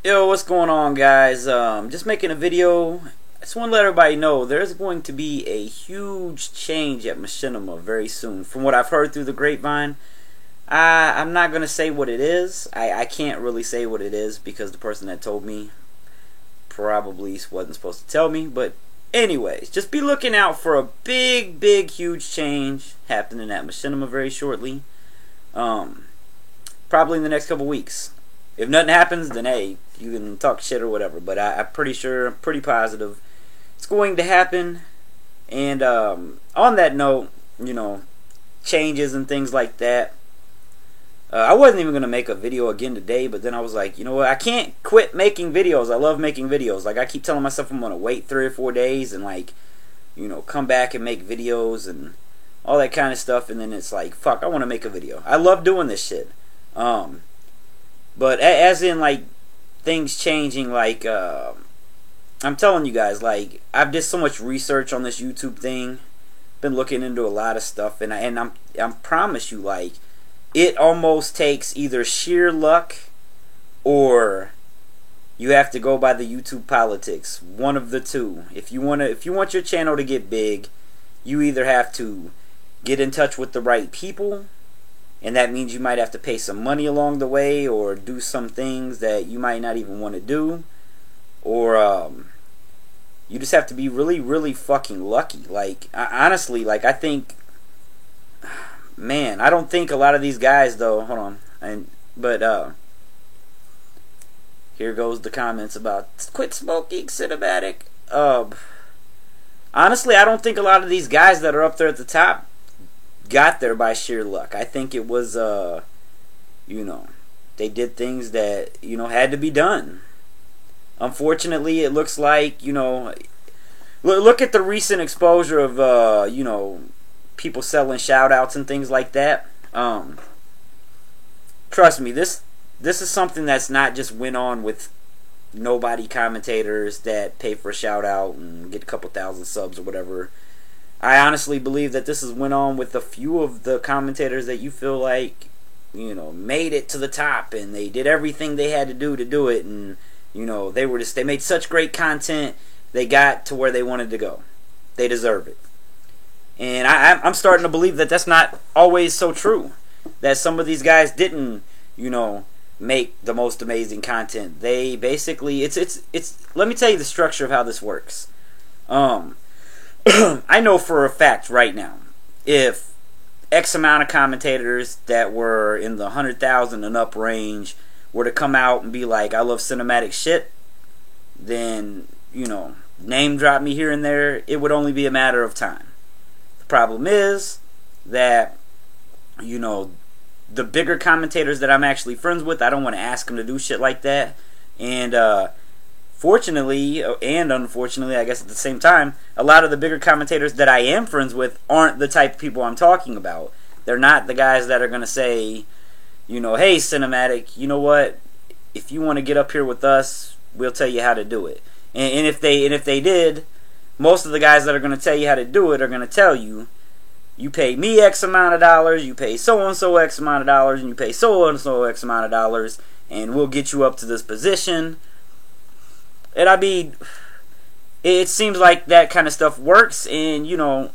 Yo, what's going on, guys? Just making a video. I just want to let everybody know there's going to be a huge change at Machinima very soon. From what I've heard through the grapevine, I'm not going to say what it is. I can't really say what it is because the person that told me probably wasn't supposed to tell me. But anyways, just be looking out for a big, huge change happening at Machinima very shortly. Probably in the next couple weeks. If nothing happens, then hey, you can talk shit or whatever. But I'm pretty sure, I'm pretty positive it's going to happen. And on that note, you know, changes and things like that. I wasn't even going to make a video again today, but then I was like, you know what, I can't quit making videos. I love making videos. Like, I keep telling myself I'm going to wait 3 or 4 days and, like, you know, come back and make videos and all that kind of stuff. And then it's like, fuck, I want to make a video. I love doing this shit. But as in, like, things changing, like, I'm telling you guys, like, I've did so much research on this YouTube thing, been looking into a lot of stuff, and I'm promise you, like, it almost takes either sheer luck or you have to go by the YouTube politics. One of the two. If you want your channel to get big, you either have to get in touch with the right people, and that means you might have to pay some money along the way or do some things that you might not even want to do. Or you just have to be really fucking lucky. Like, honestly, like, I think, man, I don't think a lot of these guys, though, hold on, but here goes the comments about quit smoking cinematic. Honestly, I don't think a lot of these guys that are up there at the top got there by sheer luck. I think it was, you know, they did things that, you know, had to be done. Unfortunately, it looks like, you know, look at the recent exposure of, you know, people selling shout-outs and things like that. Trust me, this is something that's not just went on with nobody commentators that pay for a shout-out and get a couple thousand subs or whatever. I honestly believe that this has went on with a few of the commentators that you feel like, you know, made it to the top and they did everything they had to do it, and, you know, they made such great content, they got to where they wanted to go. They deserve it. And I'm starting to believe that that's not always so true. That some of these guys didn't, you know, make the most amazing content. They basically, it's let me tell you the structure of how this works. I know for a fact right now, if X amount of commentators that were in the 100,000 and up range were to come out and be like, I love cinematic shit, then, you know, name drop me here and there, it would only be a matter of time. The problem is that, you know, the bigger commentators that I'm actually friends with, I don't want to ask them to do shit like that. And fortunately, and unfortunately, I guess at the same time, a lot of the bigger commentators that I am friends with aren't the type of people I'm talking about. They're not the guys that are going to say, you know, hey, Cinematic, you know what? If you want to get up here with us, we'll tell you how to do it. And if they did, most of the guys that are going to tell you how to do it are going to tell you, you pay me X amount of dollars, you pay so-and-so X amount of dollars, and you pay so-and-so X amount of dollars, and we'll get you up to this position. And I mean, it seems like that kind of stuff works, and, you know,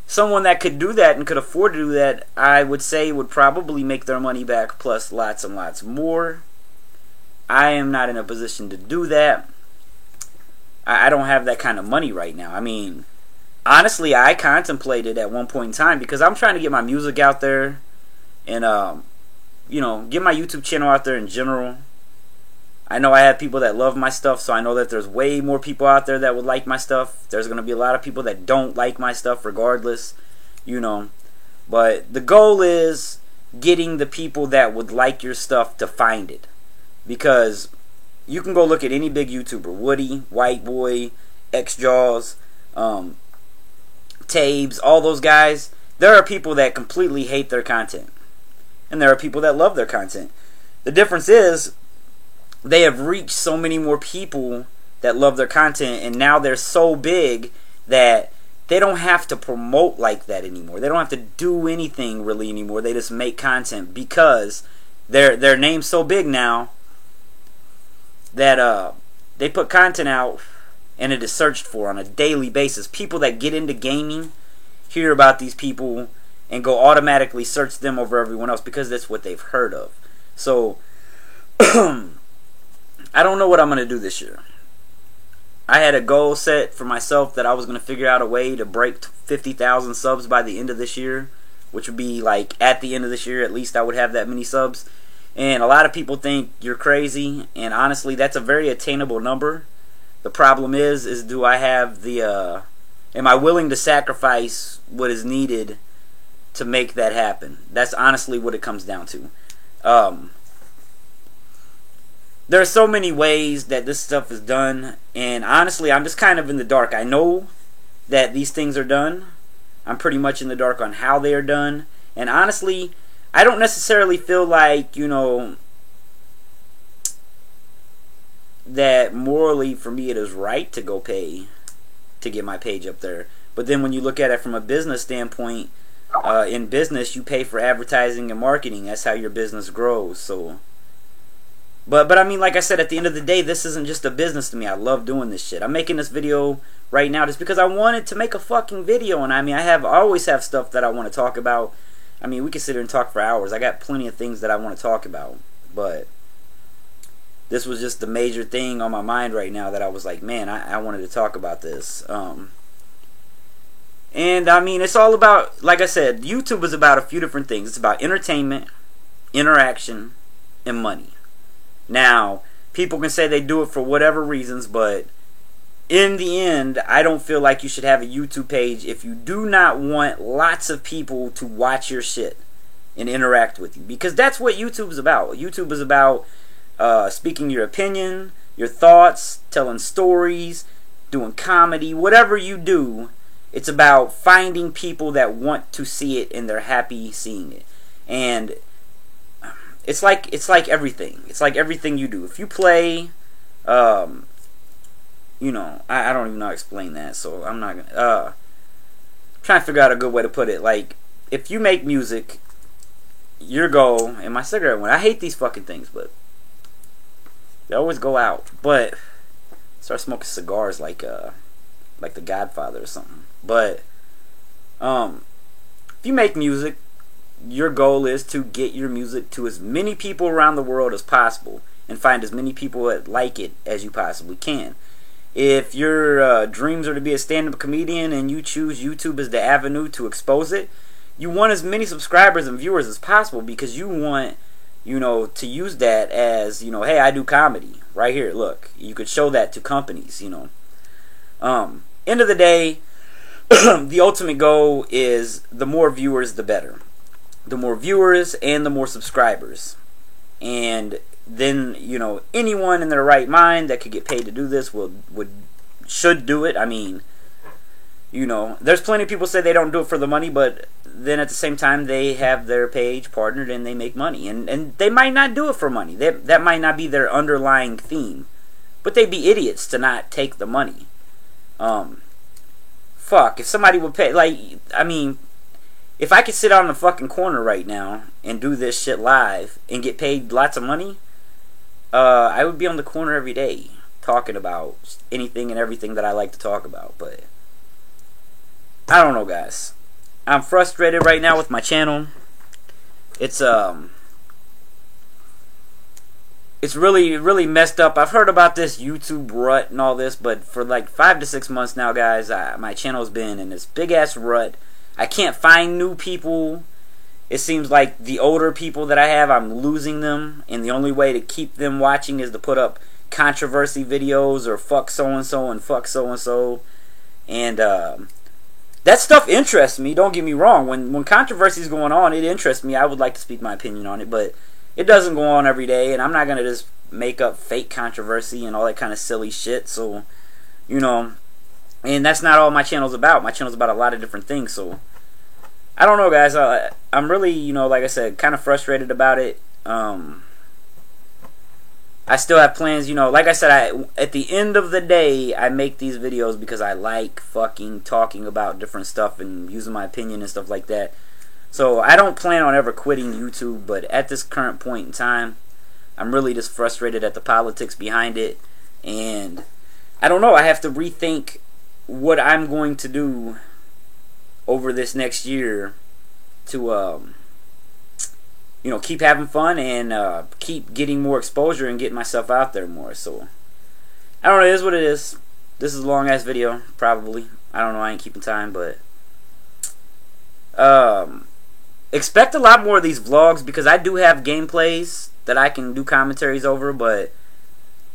someone that could do that and could afford to do that, I would say would probably make their money back plus lots and lots more. I am not in a position to do that. I don't have that kind of money right now. I mean, honestly, I contemplated at one point in time, because I'm trying to get my music out there and, you know, get my YouTube channel out there in general. I know I have people that love my stuff, so I know that there's way more people out there that would like my stuff. There's going to be a lot of people that don't like my stuff regardless, you know. But the goal is getting the people that would like your stuff to find it. Because you can go look at any big YouTuber, Woody, White Boy, X-Jaws, Tabes, all those guys. There are people that completely hate their content. And there are people that love their content. The difference is, they have reached so many more people that love their content, and now they're so big that they don't have to promote like that anymore. They don't have to do anything really anymore. They just make content because their name's so big now that they put content out and it is searched for on a daily basis. People that get into gaming hear about these people and go automatically search them over everyone else because that's what they've heard of. So I don't know what I'm going to do this year. I had a goal set for myself that I was going to figure out a way to break 50,000 subs by the end of this year, which would be like at the end of this year at least I would have that many subs. And a lot of people think you're crazy, and honestly that's a very attainable number. The problem is do I have the am I willing to sacrifice what is needed to make that happen? That's honestly what it comes down to. There are so many ways that this stuff is done, and honestly I'm just kind of in the dark. I know that these things are done. I'm pretty much in the dark on how they are done, and honestly I don't necessarily feel like, you know, that morally for me it is right to go pay to get my page up there. But then when you look at it from a business standpoint, in business you pay for advertising and marketing. That's how your business grows. So but I mean, like I said, at the end of the day, this isn't just a business to me. I love doing this shit. I'm making this video right now just because I wanted to make a fucking video, and I mean I always have stuff that I want to talk about. I mean, we can sit here and talk for hours. I got plenty of things that I want to talk about, but this was just the major thing on my mind right now that I was like, man, I wanted to talk about this. And I mean, it's all about, like I said, YouTube is about a few different things. It's about entertainment, interaction, and money. Now, people can say they do it for whatever reasons, but in the end, I don't feel like you should have a YouTube page if you do not want lots of people to watch your shit and interact with you. Because that's what YouTube is about. YouTube is about speaking your opinion, your thoughts, telling stories, doing comedy, whatever you do. It's about finding people that want to see it and they're happy seeing it. And it's like everything. It's like everything you do. If you play, you know, I don't even know how to explain that, so I'm not gonna trying to figure out a good way to put it. Like, if you make music, your goal, and my cigarette went, I hate these fucking things, but they always go out. But start smoking cigars like the Godfather or something. But if you make music, your goal is to get your music to as many people around the world as possible and find as many people that like it as you possibly can. If your dreams are to be a stand-up comedian and you choose YouTube as the avenue to expose it, you want as many subscribers and viewers as possible because you want, you know, to use that as, you know, hey, I do comedy right here. Look, you could show that to companies, you know. End of the day, the ultimate goal is the more viewers, the better. The more viewers and the more subscribers. And then, you know, anyone in their right mind that could get paid to do this should do it. I mean, you know, there's plenty of people say they don't do it for the money, but then at the same time they have their page partnered and they make money. And they might not do it for money. That might not be their underlying theme. But they'd be idiots to not take the money. Fuck, if somebody would pay, like, I mean, if I could sit on the fucking corner right now and do this shit live and get paid lots of money, I would be on the corner every day talking about anything and everything that I like to talk about. But I don't know, guys. I'm frustrated right now with my channel. It's really messed up. I've heard about this YouTube rut and all this, but for like 5 to 6 months now, guys, my channel's been in this big ass rut. I can't find new people. It seems like the older people that I have, I'm losing them, and the only way to keep them watching is to put up controversy videos or fuck so-and-so and fuck so-and-so. And that stuff interests me, don't get me wrong. When controversy is going on, it interests me. I would like to speak my opinion on it, but it doesn't go on every day, and I'm not going to just make up fake controversy and all that kind of silly shit. So, you know, and that's not all my channel's about. My channel's about a lot of different things, so I don't know, guys. I'm really, you know, like I said, kind of frustrated about it. I still have plans, you know. Like I said, at the end of the day, I make these videos because I like fucking talking about different stuff and using my opinion and stuff like that. So I don't plan on ever quitting YouTube, but at this current point in time, I'm really just frustrated at the politics behind it, and I don't know, I have to rethink what I'm going to do over this next year to keep having fun and keep getting more exposure and getting myself out there more. So I don't know, it is what it is. This is a long ass video, probably. I don't know, I ain't keeping time, but expect a lot more of these vlogs, because I do have gameplays that I can do commentaries over, but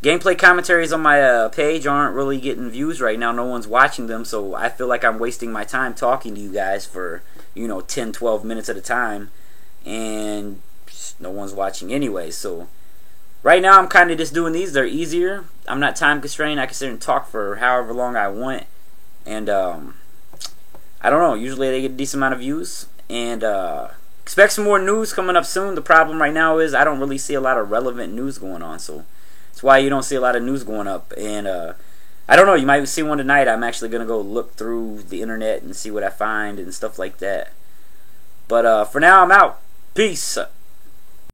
gameplay commentaries on my page aren't really getting views right now. No one's watching them, so I feel like I'm wasting my time talking to you guys for 10, 12 minutes at a time, and no one's watching anyway. So right now I'm kind of just doing these. They're easier. I'm not time constrained. I can sit and talk for however long I want, and I don't know, usually they get a decent amount of views, and expect some more news coming up soon. The problem right now is I don't really see a lot of relevant news going on, so that's why you don't see a lot of news going up. And I don't know, you might see one tonight. I'm actually going to go look through the internet and see what I find and stuff like that. But for now, I'm out. Peace.